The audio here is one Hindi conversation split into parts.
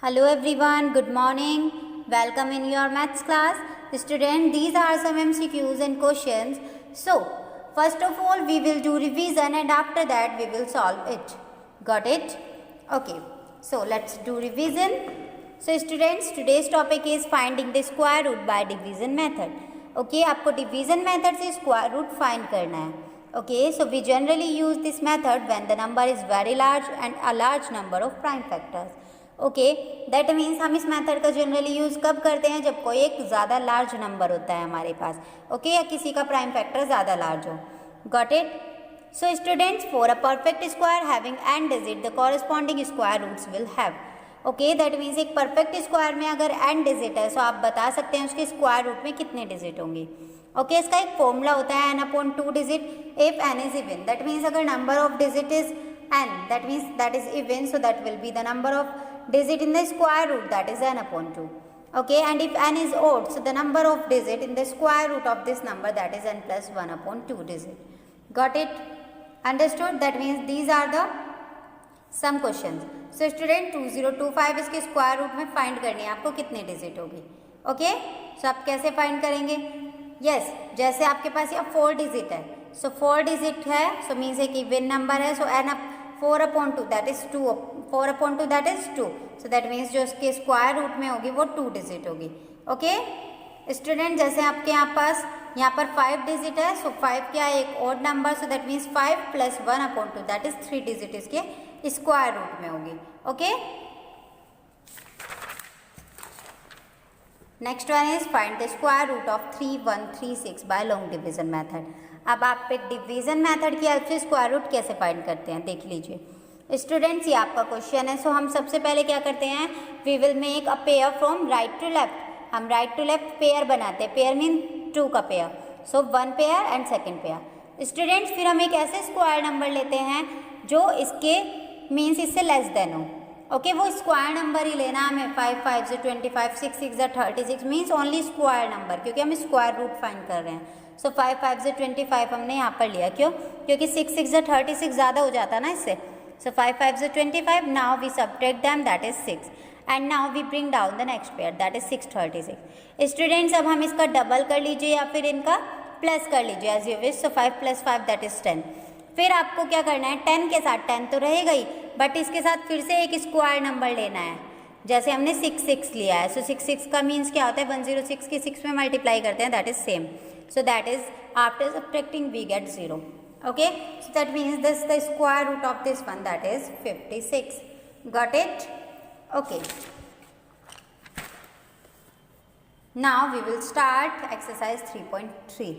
Hello everyone, good morning. Welcome in your maths class. Student, these are some MCQs and questions. So, first of all we will do revision and after that we will solve it. Got it? Okay. So, let's do revision. So, students, today's topic is finding the square root by division method. Okay, आपको division method से square root find करना है. Okay, so we generally use this method when the number is very large and a large number of prime factors. Okay, that means हम इस मेथड का जनरली यूज़ कब करते हैं? जब कोई एक ज़्यादा लार्ज नंबर होता है हमारे पास. ओके, या किसी का प्राइम फैक्टर ज़्यादा लार्ज हो. Got it? So students, for a perfect square having n digit the corresponding square roots will have. Okay, that means एक परफेक्ट स्क्वायर में अगर n डिजिट है तो आप बता सकते हैं उसके स्क्वायर रूट में कितने डिजिट होंगे. ओके, इसका एक फॉर्मूला होता है n/2 digit if n is even. That means अगर number of digit is n, that means that is even, so that will be the number of digit in the square root, that is n/2. Okay, and if n is odd, so the number of digit in the square root of this number, that is n plus 1/2 digit. Got it? Understood? That means these are the some questions. So student, 2025 इसके स्क्वायर रूट में फाइंड करनी है आपको कितने डिजिट होगी. ओके, सो आप कैसे फाइंड करेंगे? यस, जैसे आपके पास ये 4 डिजिट है, सो 4 डिजिट है, सो मीन्स एक इवन नंबर है, सो n 4/2 that is 2, 4/2 that is 2. So that means जो इसके स्क्वायर रूट में होगी वो 2 डिजिट होगी. ओके स्टूडेंट, जैसे आपके यहाँ पर 5 डिजिट है, सो 5 क्या है? एक odd number, so that means 5 + 1/2 that is 3 digit इसके स्क्वायर रूट में होगी. Okay, next one is find the square root of 3136 by long division method. अब आप एक डिवीजन मेथड की हेल्प से स्क्वायर रूट कैसे फाइंड करते हैं देख लीजिए. स्टूडेंट्स, ये आपका क्वेश्चन है. सो हम सबसे पहले क्या करते हैं? We will make a pair from right to left. हम राइट टू लेफ्ट पेयर बनाते हैं. पेयर मीन 2 का pair, so 1 pair and second pair. Students, फिर हम एक ऐसे स्क्वायर नंबर लेते हैं जो इसके मीन्स इससे लेस देन हो. ओके, वो स्क्वायर नंबर ही लेना हमें. 5 × 5 = 25, 6 × 6 = 36 मीन्स ओनली स्क्वायर नंबर, क्योंकि हम स्क्वायर रूट फाइंड कर रहे हैं. सो 5 × 5 = 25 हमने यहाँ पर लिया. क्यों? क्योंकि 6 × 6 = 36 ज़्यादा हो जाता ना इससे. So 5 × 5 = 25. Now we subtract them, that is 6. And now we bring down the next pair, that is 6 × 36. Students, अब हम इसका डबल कर लीजिए या फिर इनका प्लस कर लीजिए as you wish. So 5 + 5 that is 10. फिर आपको क्या करना है? 10 के साथ 10 तो रहेगा ही, बट इसके साथ फिर से एक स्क्वायर नंबर लेना है. जैसे हमने 6 लिया है, सो 6 का मीन्स क्या होता है? 106 की 6 में मल्टीप्लाई करते हैं, that is same. So that is after subtracting we get 0. Okay, so that means this the square root of this one, that is 56. Got it? Okay, now we will start exercise 3.3.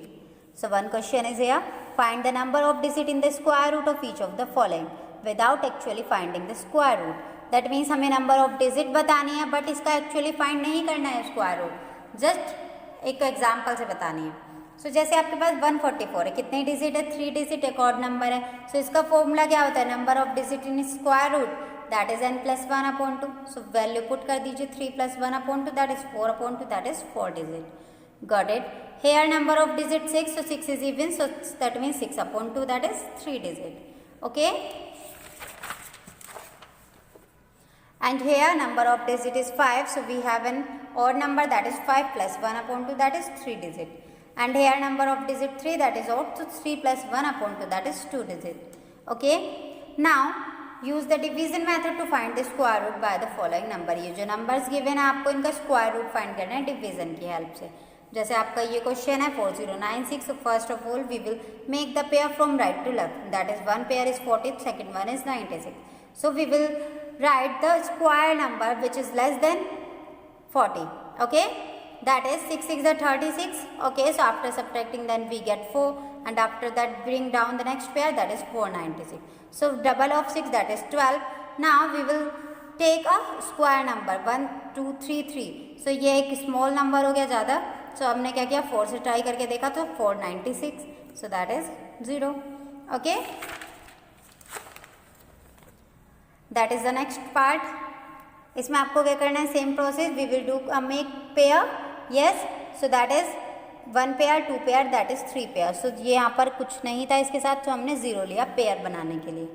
So one question is here: find the number of digit in the square root of each of the following without actually finding the square root. That means हमें number of digit बतानी है, but इसका actually find नहीं करना है square root, just एक एग्जाम्पल से बतानी है. सो जैसे आपके पास 144 है, कितने डिजिट है? 3 डिजिट, एक ऑड नंबर है. सो इसका फॉर्मूला क्या होता है? Number of digit in square root, that is n + 1/2. So value put कर दीजिए. 3 + 1/2 that is 4/2, that is 4 digit. Got it? Here number of digit 6, so 6 is even, so that means 6/2 that is 3 digit. Okay, and here number of digit is 5, so we have an odd number, that is 5 + 1/2 that is 3 digit. And here number of digit 3, that is odd, so 3 + 1/2 that is 2 digit. Okay, now use the division method to find the square root by the following number. ये जो numbers given है आपको इनका square root find करना है division की help से. जैसे आपका ये क्वेश्चन है 4096. so first of all we will make the pair from right to left, that is one pair is 40, second one is 96. so we will write the square number which is less than 40. Okay, that is 6 × 6 = 36. Okay, so after subtracting then we get 4, and after that bring down the next pair, that is 496. so double of 6, that is 12. now we will take a square number 1 2 3 3. so ये एक small number हो गया ज़्यादा. so हमने क्या किया? 4 से ट्राई करके देखा तो 496, so that is 0. okay, that is the next part. इसमें आपको क्या करना है? Same process. We will do make pair. Yes, so that is 1 pair, 2 pair, that is 3 pair. So ये यहाँ पर कुछ नहीं था इसके साथ, तो हमने 0 लिया पेयर बनाने के लिए.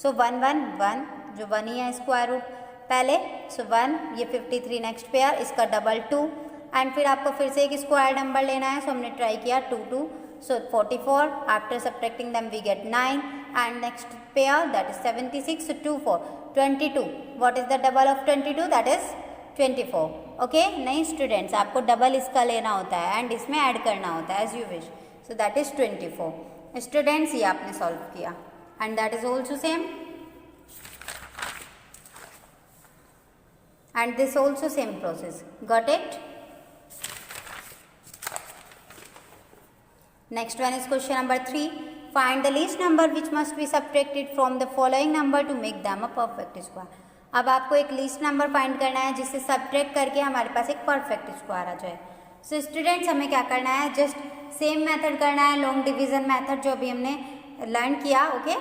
सो 1 1 1 जो 1 ही है स्क्वायर रूट, पहले, सो 1, ये 53 नेक्स्ट पेयर, इसका डबल 2, एंड फिर आपको फिर से एक स्क्वायर नंबर लेना है, सो हमने ट्राई किया 2 2, so 44, after subtracting them we get 9, and next pair that is 76, so 2 4 22, what is the double of 22, that is 24, okay. नहीं स्टूडेंट्स, आपको डबल इसका लेना होता है एंड इसमें ऐड करना होता है as you wish, so that is 24। Students ये आपने सॉल्व किया and that is also same, and this also same process, got it? Next one is question number 3, find the least number which must be subtracted from the following number to make them a perfect square। अब आपको एक लीस्ट नंबर फाइंड करना है जिससे सब्ट्रैक्ट करके हमारे पास एक परफेक्ट स्क्वायर आ जाए। सो स्टूडेंट्स हमें क्या करना है, जस्ट सेम मेथड करना है, लॉन्ग डिवीजन मेथड जो अभी हमने लर्न किया, ओके।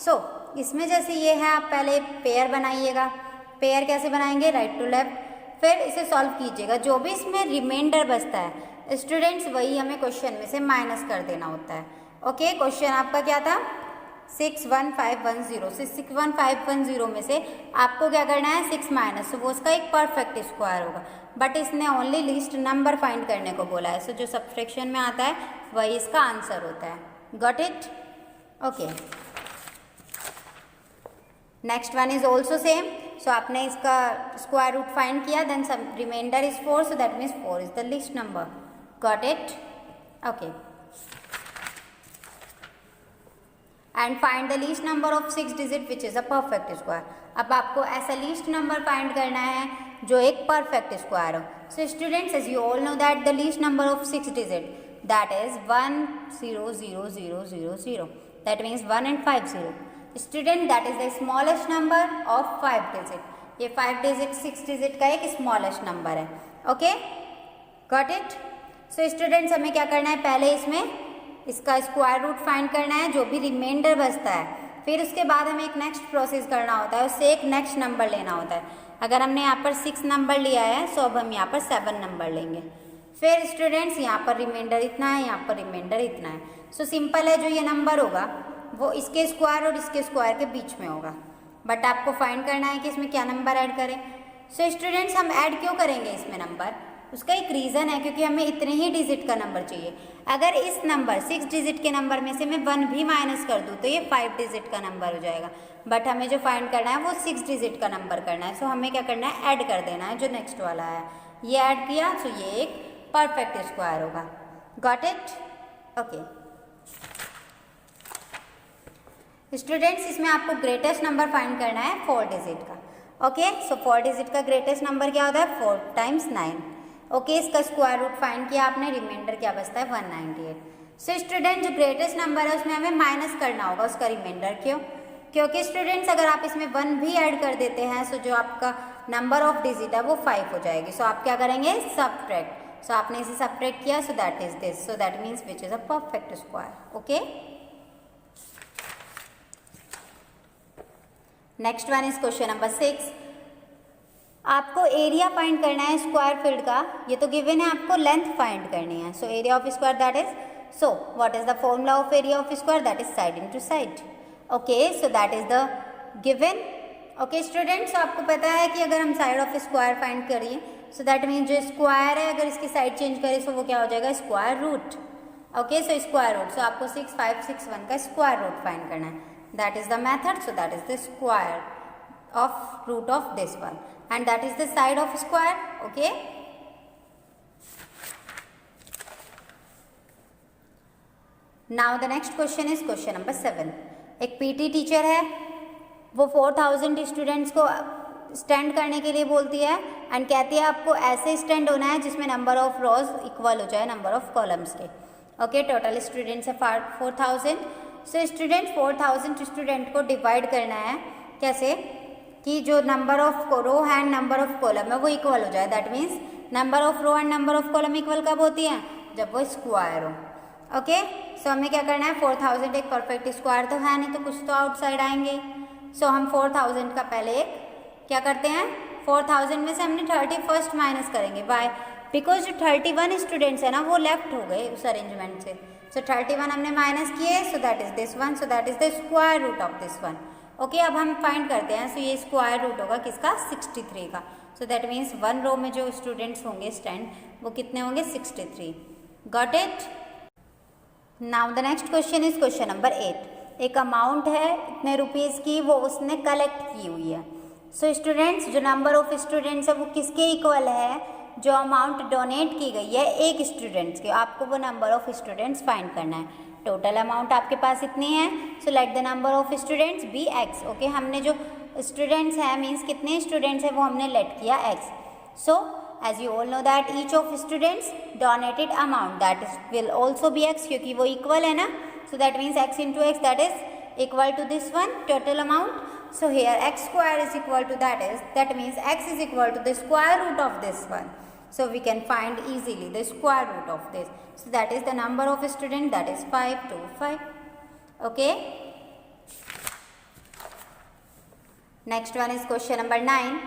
सो इसमें जैसे ये है, आप पहले पेयर बनाइएगा, पेयर कैसे बनाएंगे, राइट टू लेफ्ट, फिर इसे सॉल्व कीजिएगा, जो भी इसमें रिमाइंडर बचता है स्टूडेंट्स वही हमें क्वेश्चन में से माइनस कर देना होता है, ओके। क्वेश्चन आपका क्या था, 61510, से 61510 में से आपको क्या करना है 6 माइनस, तो वो उसका एक परफेक्ट स्क्वायर होगा, बट इसने ओनली लीस्ट नंबर फाइंड करने को बोला है, सो जो सब्ट्रैक्शन में आता है वही इसका आंसर होता है, got it, okay. Next one is also same, so आपने इसका स्क्वायर रूट फाइंड किया, then sum remainder is 4, so that means 4 is the least number, got it, okay. And find the least number of 6 digit which is a perfect square. अब आपको ऐसा लीस्ट नंबर फाइंड करना है जो एक परफेक्ट स्क्वायर हो। So students as you all know that the least number of 6 digit that is 1 0 0 0 0 0, that means 1 and 5 0। Student that is the smallest number of 5 digit, ये 5 डिजिट 6 डिजिट का एक स्मॉलेस्ट नंबर है, okay, got it. So students हमें क्या करना है, पहले इसमें इसका स्क्वायर रूट फाइंड करना है, जो भी रिमाइंडर बचता है, फिर उसके बाद हमें एक नेक्स्ट प्रोसेस करना होता है, उससे एक नेक्स्ट नंबर लेना होता है। अगर हमने यहाँ पर 6 नंबर लिया है, सो अब हम यहाँ पर 7 नंबर लेंगे, फिर स्टूडेंट्स यहाँ पर रिमाइंडर इतना है, यहाँ पर रिमाइंडर इतना है, सो सिंपल है, जो ये नंबर होगा वो इसके स्क्वायर और इसके स्क्वायर के बीच में होगा, बट आपको फाइंड करना है कि इसमें क्या नंबर ऐड करें। सो स्टूडेंट्स हम ऐड क्यों करेंगे इसमें नंबर, उसका एक रीज़न है, क्योंकि हमें इतने ही डिजिट का नंबर चाहिए। अगर इस नंबर 6 डिजिट के नंबर में से मैं 1 भी माइनस कर दूँ तो ये 5 डिजिट का नंबर हो जाएगा, बट हमें जो फाइंड करना है वो 6 डिजिट का नंबर करना है। सो हमें क्या करना है, ऐड कर देना है जो नेक्स्ट वाला है, ये ऐड किया, सो ये एक परफेक्ट स्क्वायर होगा, गॉट इट, ओके। स्टूडेंट्स इसमें आपको ग्रेटेस्ट नंबर फाइंड करना है 4 डिजिट का, ओके। सो 4 डिजिट का ग्रेटेस्ट नंबर क्या होता है, 4 टाइम्स 9, ओके। इसका स्क्वायर रूट फाइंड किया आपने, रिमाइंडर क्या बचता है 198। सो स्टूडेंट जो ग्रेटेस्ट नंबर है उसमें हमें माइनस करना होगा उसका रिमाइंडर, क्यों, क्योंकि स्टूडेंट्स अगर आप इसमें 1 भी ऐड कर देते हैं, सो जो आपका नंबर ऑफ डिजिट है वो 5 हो जाएगी। सो आप क्या करेंगे, सब्ट्रैक्ट, सो आपने इसे सब्ट्रैक्ट किया, सो that is this, so that means which is a perfect square, okay. Next one is question number 6, आपको एरिया फाइंड करना है स्क्वायर फील्ड का, ये तो गिवन है, आपको लेंथ फाइंड करनी है। So area of square that is, so what is the formula of area of square, that is side into side, okay. So that is the given, okay students. आपको पता है कि अगर हम साइड ऑफ स्क्वायर फाइंड करिए, सो दैट मीन्स जो स्क्वायर है अगर इसकी साइड चेंज करें तो वो क्या हो जाएगा, square root, okay. So square root, so आपको 6561 का स्क्वायर रूट फाइंड करना है, that is the method, so that is the square of root of this one, and that is the side of square, okay। now the next question is question number 7, एक पीटी टीचर है, वो 4000 स्टूडेंट्स को स्टैंड करने के लिए बोलती है एंड कहती है आपको ऐसे स्टैंड होना है जिसमें नंबर ऑफ रोज इक्वल हो जाए नंबर ऑफ कॉलम्स के, ओके। टोटल स्टूडेंट्स है 4000। सो स्टूडेंट 4000 स्टूडेंट को डिवाइड करना है कैसे, कि जो नंबर ऑफ रो है एंड नंबर ऑफ कॉलम है वो इक्वल हो जाए, that means number of row and number of column equal कब होती है, जब वो स्क्वायर हो, ओके। सो हमें क्या करना है, 4000 एक परफेक्ट स्क्वायर तो है नहीं, तो कुछ तो आउटसाइड आएंगे। सो हम 4000 का पहले एक क्या करते हैं, 4000 में से हमने 31 माइनस करेंगे, वाई, बिकॉज जो 31 स्टूडेंट्स है ना वो लेफ्ट हो गए उस अरेंजमेंट से। सो 31 हमने माइनस किए, so that is this one, so that is the square root of this one, okay, अब हम फाइंड करते हैं। सो ये स्क्वायर रूट होगा किसका? 63 का। सो दैट मीन्स 1 रो में जो स्टूडेंट्स होंगे स्टैंड वो कितने होंगे? 63। Got it? Now the next question is question number 8। एक अमाउंट है इतने रुपीज़ की, वो उसने कलेक्ट की हुई है। सो स्टूडेंट्स, जो नंबर ऑफ स्टूडेंट्स है वो किसके इक्वल है? जो अमाउंट डोनेट की गई है एक स्टूडेंट्स के, आपको वो नंबर ऑफ स्टूडेंट्स फाइंड करना है। टोटल अमाउंट आपके पास इतनी है। So let the number of students be x. Okay, हमने जो स्टूडेंट्स हैं मीन्स कितने स्टूडेंट्स हैं वो हमने लेट किया x. So as you all know that each of students donated amount that is will also be x, क्योंकि वो equal है ना। so that means x into x, that is equal to this one total amount. so here x square is equal to that means x is equal to the square root of this one. so we can find easily the square root of this. so that is the number of student, that is 525. okay, next one is question number 9.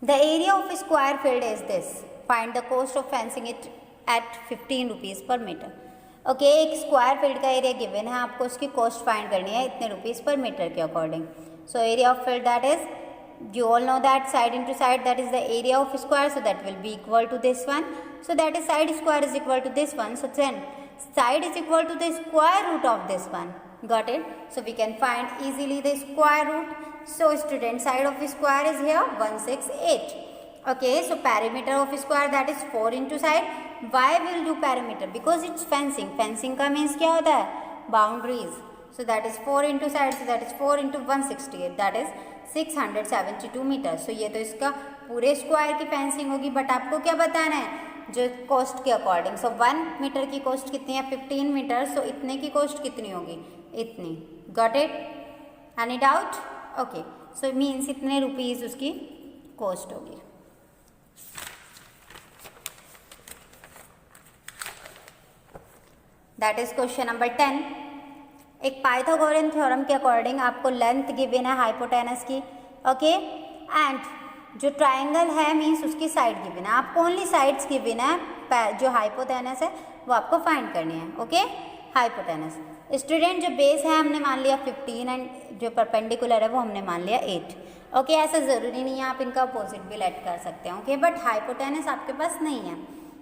The area of a square field is this. Find the cost of fencing it at 15 rupees per meter. Okay, एक स्क्वायर फील्ड का एरिया गिवन है, आपको उसकी कॉस्ट फाइंड करनी है इतने रुपीज़ पर मीटर के according. So area of field that is, you all know that side into side, that is the area of square, so that will be equal to this one. so that is side square is equal to this one. so then side is equal to the square root of this one. got it? so we can find easily the square root. so student, side of square is here 168. okay, so perimeter of square that is 4 into side. why will do perimeter? because it's fencing. fencing का means क्या होता है? boundaries. so that is 4 into side, so that is 4 into 168, that is 672 metre. सो ये तो इसका पूरे स्क्वायर की फेंसिंग होगी, बट आपको क्या बताना है? जो कॉस्ट के अकॉर्डिंग। सो 1 मीटर की कॉस्ट कितनी है? 15 मीटर। सो इतने की कॉस्ट कितनी होगी? इतनी। Got it? Any doubt? Okay, so means इतने रुपीज़ उसकी कॉस्ट होगी। That is question number 10। एक पाइथागोरियन थ्योरम के अकॉर्डिंग आपको लेंथ गिवन है हाइपोटेनस की। ओके, एंड जो ट्राइंगल है मीन्स उसकी साइड गिवन है। आपको ओनली साइड्स गिवन है, जो हाइपोटेनस है वो आपको फाइंड करनी है। Okay, hypotenuse. स्टूडेंट, जो बेस है हमने मान लिया 15 एंड जो परपेंडिकुलर है वो हमने मान लिया 8। ओके, ऐसा ज़रूरी नहीं है, आप इनका अपोजिट भी लेट कर सकते हैं। ओके, बट हाइपोटेनस आपके पास नहीं है।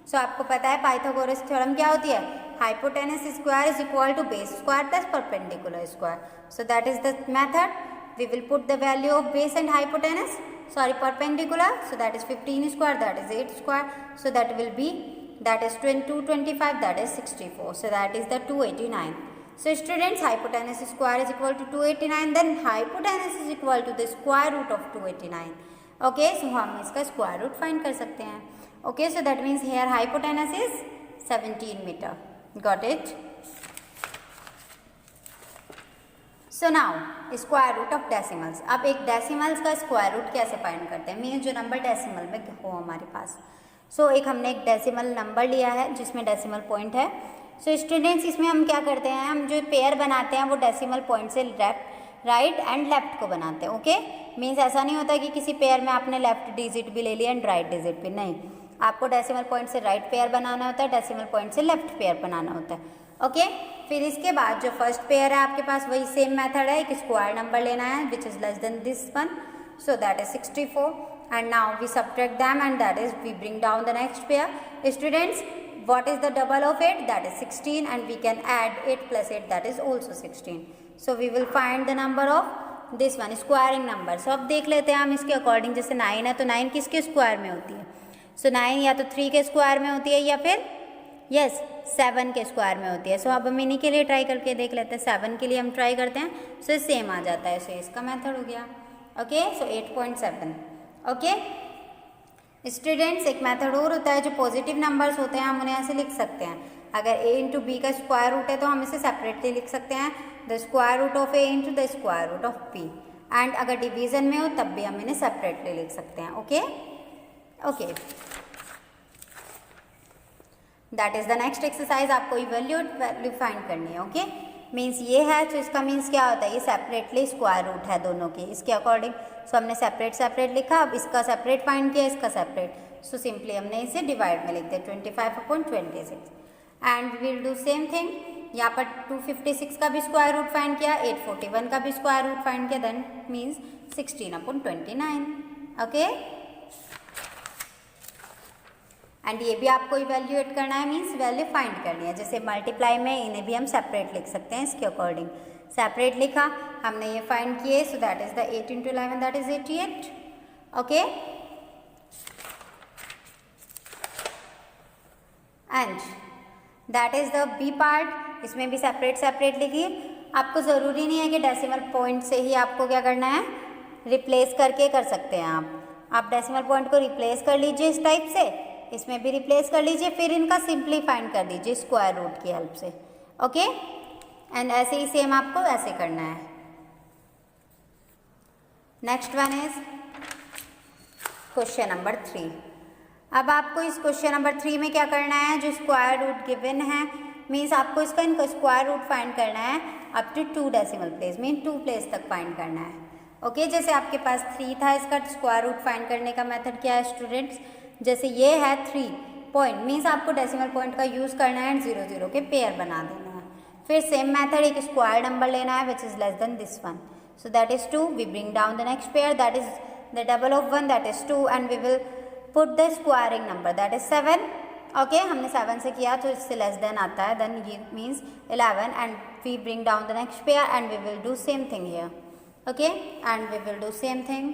सो आपको पता है पाइथागोरस थ्योरम क्या होती है? Hypotenuse square is equal to base square plus perpendicular square. So that is the method. We will put the value of base and hypotenuse, sorry, perpendicular. so that is 15 square, that is 8 square, so that will be, that is 225, that is 64, so that is the 289. so students, hypotenuse square is equal to 289, then hypotenuse is equal to the square root of 289. okay, so हम इसका square root find कर सकते हैं। okay, so that means here hypotenuse is 17 meter. got it? So now square root of decimals. अब एक डेसिमल्स का स्क्वायर रूट कैसे फाइंड करते हैं? मीन्स जो नंबर डेसिमल में हो हमारे पास। सो एक हमने एक डेसिमल नंबर लिया है जिसमें डेसिमल पॉइंट है। सो स्टूडेंट्स, इसमें हम क्या करते हैं? हम जो पेयर बनाते हैं वो डेसिमल पॉइंट से राइट एंड लेफ्ट को बनाते हैं। ओके, मीन्स ऐसा नहीं होता कि किसी पेयर में आपने लेफ्ट डिजिट भी ले लिया एंड राइट डिजिट भी नहीं। आपको डेसिमल पॉइंट से राइट पेयर बनाना होता है, डेसिमल पॉइंट से लेफ्ट पेयर बनाना होता है। ओके, फिर इसके बाद जो फर्स्ट पेयर है आपके पास वही सेम मेथड है, एक स्क्वायर नंबर लेना है which is less than this one, so that is 64 and now we subtract them and that is we bring down the next pair. Students, what is the double of 8? that is 16 and we can add 8 plus 8, that is also 16. so we will find the number of this one, squaring number. so अब देख लेते हैं हम इसके अकॉर्डिंग। जैसे 9 है तो 9 किसके स्क्वायर में होती है? सो 9 या तो 3 के स्क्वायर में होती है या फिर यस 7 के स्क्वायर में होती है। सो अब हम इन्हीं के लिए ट्राई करके देख लेते हैं। 7 के लिए हम ट्राई करते हैं, सो सेम आ जाता है। सो इसका मेथड हो गया। ओके, सो 8.7। ओके स्टूडेंट्स, एक मेथड और होता है, जो पॉजिटिव नंबर्स होते हैं हम उन्हें ऐसे लिख सकते हैं। अगर a इंटू बी का स्क्वायर रूट है तो हम इसे सेपरेटली लिख सकते हैं, the square root of a into the square root of b। And अगर डिवीजन में हो तब भी हम इन्हें सेपरेटली लिख सकते हैं। Okay okay, that is the next exercise. आपको इवैल्यूएट वैल्यू फाइंड करनी है। ओके, मीन्स ये है तो इसका मीन्स क्या होता है? ये सेपरेटली स्क्वायर रूट है दोनों की, इसके अकॉर्डिंग। सो हमने सेपरेट लिखा, अब इसका सेपरेट फाइंड किया, इसका सेपरेट। सो सिंपली हमने इसे डिवाइड में लिख दिया 25/26 and we will do same thing. यहाँ पर 256 का भी स्क्वायर रूट फाइंड किया, 841 का भी स्क्वायर रूट फाइंड किया, देन मीन्स 16/29. ओके, एंड ये भी आपको इवेल्युएट करना है, मीन्स वैल्यू फाइंड करनी है. जैसे मल्टीप्लाई में इन्हें भी हम सेपरेट लिख सकते हैं, इसके अकॉर्डिंग सेपरेट लिखा, हमने ये फाइंड किए. So that is the 8 × 11 that is 88. Okay, and that is the b part. इसमें भी सेपरेट सेपरेट लिखिए. आपको ज़रूरी नहीं है कि डेसिमल पॉइंट से ही आपको क्या करना है, रिप्लेस करके कर सकते हैं आप डेसिमल पॉइंट को रिप्लेस कर लीजिए इस टाइप से, इसमें भी रिप्लेस कर लीजिए, फिर इनका सिंपली फाइंड कर दीजिए स्क्वायर रूट की हेल्प से. ओके, एंड ऐसे ही सेम आपको ऐसे करना है. Next one is question number 3. अब आपको इस क्वेश्चन नंबर 3 में क्या करना है, जो स्क्वायर रूट गिवन है, मीन्स आपको इनका स्क्वायर रूट फाइंड करना है up to 2 decimal place, mean 2 place तक फाइंड करना है. ओके, जैसे आपके पास 3 था, इसका स्क्वायर रूट फाइंड करने का मेथड क्या है स्टूडेंट्स, जैसे ये है 3 पॉइंट, मीन्स आपको डेसिमल पॉइंट का यूज़ करना है एंड 0 0 के पेयर बना देना है. फिर सेम मेथड, एक स्क्वायर नंबर लेना है which is less than this one, so that is 2. We bring down the next pair, that is the double of 1, that is 2, and we will put the squaring number that is 7. Okay, हमने 7 से किया तो इससे लेस देन आता है, देन ये means 11, and we bring down the next pair and we will do same thing here. Okay, and we will do same thing.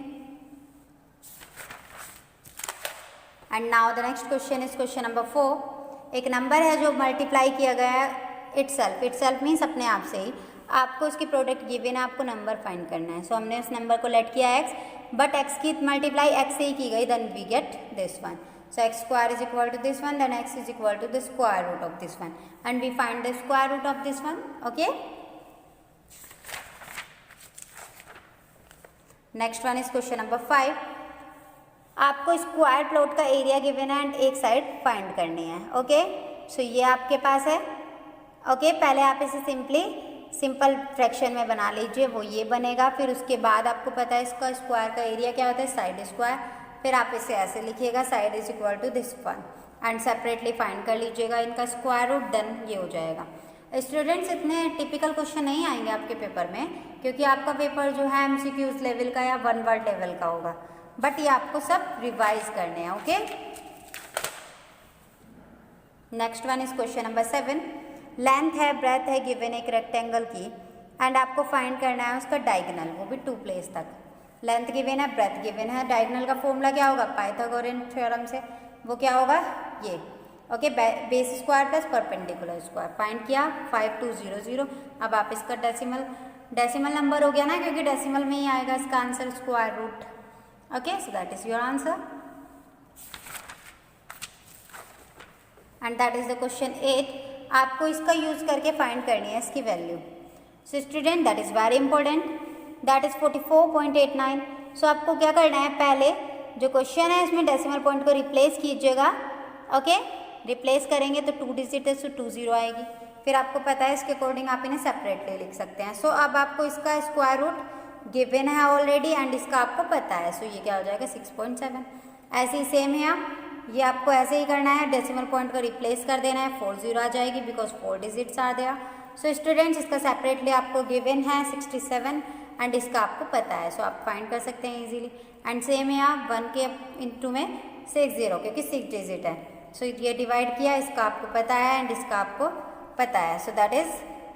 And now the next question is question number 4. एक नंबर है जो मल्टीप्लाई किया गया है इटसेल्फ मीन्स अपने आप से ही, आपको इसकी प्रोडक्ट गिवन है, आपको नंबर फाइंड करना है. सो हमने उस नंबर को लेट किया x, बट x की मल्टीप्लाई x से ही की गई, then we get this one. So x square is equal to this one, then x is equal to the square root of this one, and we find the square root of this one. Okay. Next one is question number 5. आपको स्क्वायर प्लॉट का एरिया गिवन है एंड एक साइड फाइंड करनी है. ओके, सो ये आपके पास है. ओके, पहले आप इसे सिंपल फ्रैक्शन में बना लीजिए, वो ये बनेगा. फिर उसके बाद आपको पता है इसका स्क्वायर का एरिया क्या होता है, साइड स्क्वायर. फिर आप इसे ऐसे लिखिएगा, side is equal to this one, and separately find कर लीजिएगा इनका स्क्वायर रूट, देन ये हो जाएगा. स्टूडेंट्स, इतने टिपिकल क्वेश्चन नहीं आएंगे आपके पेपर में, क्योंकि आपका पेपर जो है MCQs लेवल का या 1 वर्ड लेवल का होगा, बट ये आपको सब रिवाइज करने हैं. Okay, next one is question number 7. Length है, ब्रेथ है गिवन एक रेक्टेंगल की, एंड आपको फाइंड करना है उसका डायगोनल, वो भी 2 प्लेस तक. लेंथ गिवन है, ब्रेथ गिवन है, डायगोनल का फॉर्मूला क्या होगा, पाइथागोरियन थ्योरम से, वो क्या होगा ये. Okay, base square plus perpendicular square find किया, 5200. अब आप इसका डेसिमल नंबर हो गया ना, क्योंकि डेसिमल में ही आएगा इसका answer square root. Okay, so that is your answer, and that is the question 8. आपको इसका यूज करके फाइंड करनी है इसकी value. So student, that is very important, that is 44.89. सो आपको क्या करना है, पहले जो क्वेश्चन है इसमें डेसिमल पॉइंट को रिप्लेस कीजिएगा. ओके, रिप्लेस करेंगे तो 2 डिजिट है, सो 20 आएगी. फिर आपको पता है इसके अकॉर्डिंग आप इन्हें सेपरेटली लिख सकते हैं. सो अब आपको इसका स्क्वायर रूट गिवन है ऑलरेडी, एंड इसका आपको पता है, सो ये क्या हो जाएगा 6.7. ऐसे ही सेम है, ये आपको ऐसे ही करना है, डेसिमल पॉइंट को रिप्लेस कर देना है, 40 आ जाएगी, because 4 digits are there. So students, इसका सेपरेटली आपको गिवन है 67, एंड इसका आपको पता है, सो आप फाइंड कर सकते हैं इजीली. एंड सेम है, आप 1 के इंटू में 60, क्योंकि 6 डिजिट है, सो ये डिवाइड किया, इसका आपको पता है एंड इसका आपको पता है. सो दैट इज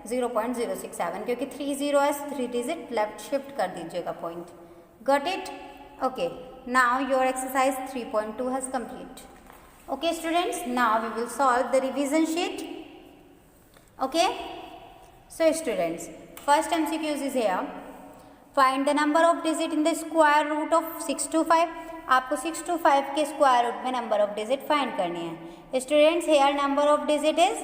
0.067, क्योंकि 30 है, 3 डिजिट लेफ्ट शिफ्ट कर दीजिएगा point. Got it? Okay, now your exercise 3.2 has complete. Okay students, now we will solve the revision sheet. Okay, so students, first MCQs is here. Find the number of digit in the square root of 625. आपको 625 के स्क्वायर रूट में नंबर ऑफ डिजिट फाइंड करनी है. Students, here number of digit is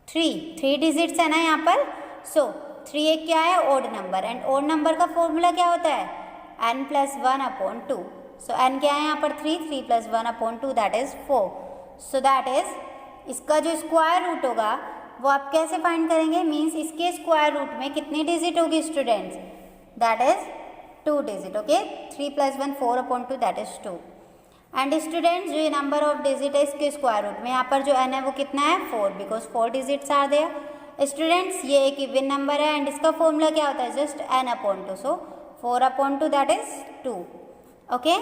3 digits है ना यहाँ पर. सो 3 एक क्या है, odd number, and odd number का फॉर्मूला क्या होता है, n + 1/2. सो n क्या है यहाँ पर 3 + 1/2, that is 4. So that is इसका जो स्क्वायर रूट होगा वो आप कैसे फाइंड करेंगे, मीन्स इसके स्क्वायर रूट में कितनी डिजिट होगी students, that is 2 digit. Okay, 3 + 1 4/2, that is 2. And students जो ये नंबर ऑफ डिजिट है इसके स्क्वायर रूट में यहाँ पर जो n है वो कितना है 4 because 4 digits are there. Students ये एक इवन नंबर है एंड इसका फॉर्मूला क्या होता है just n/2 so 4/2 that is 2। Okay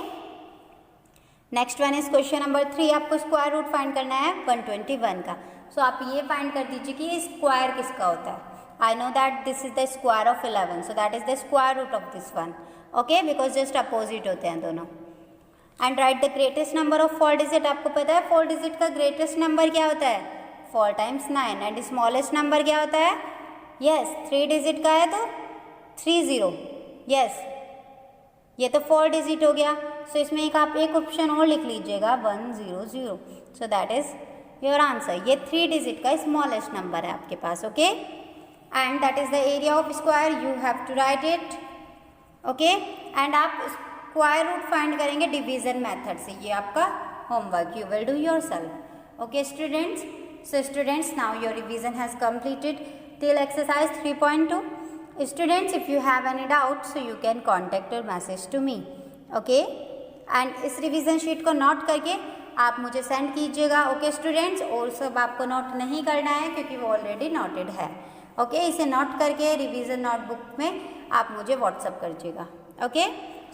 next one is question number 3 आपको स्क्वायर रूट फाइंड करना है 121 का। सो आप ये फाइंड कर दीजिए कि स्क्वायर किसका होता है। I know that this is the square of 11 so that is the square root of this one. Okay because just opposite होते हैं दोनों। And write the greatest number of 4 digit. आपको पता है 4 डिजिट का ग्रेटेस्ट नंबर क्या होता है 4 × 9 एंड स्मॉलेस्ट नंबर क्या होता है यस 3 डिजिट का है तो 30 यस ये तो 4 डिजिट हो गया। सो इसमें एक आप एक ऑप्शन और लिख लीजिएगा 100 so that is your answer. ये 3 डिजिट का स्मॉलेस्ट नंबर है आपके पास। Okay and that is the area of square you have to write it. Okay and आप स्क्वायर रूट फाइंड करेंगे डिवीजन मेथड से। ये आपका homework you will do yourself. Okay students so students now your revision has completed till exercise 3.2। Students if you have any doubt so you can contact your message to me. Okay and इस रिवीजन शीट को नोट करके आप मुझे सेंड कीजिएगा। ओके स्टूडेंट्स और सब आपको नोट नहीं करना है क्योंकि वो ऑलरेडी नोटेड है। ओके इसे नोट करके रिवीजन नोटबुक में आप मुझे व्हाट्सअप करिएगा। Okay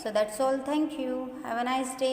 so that's all. Thank you. Have a nice day.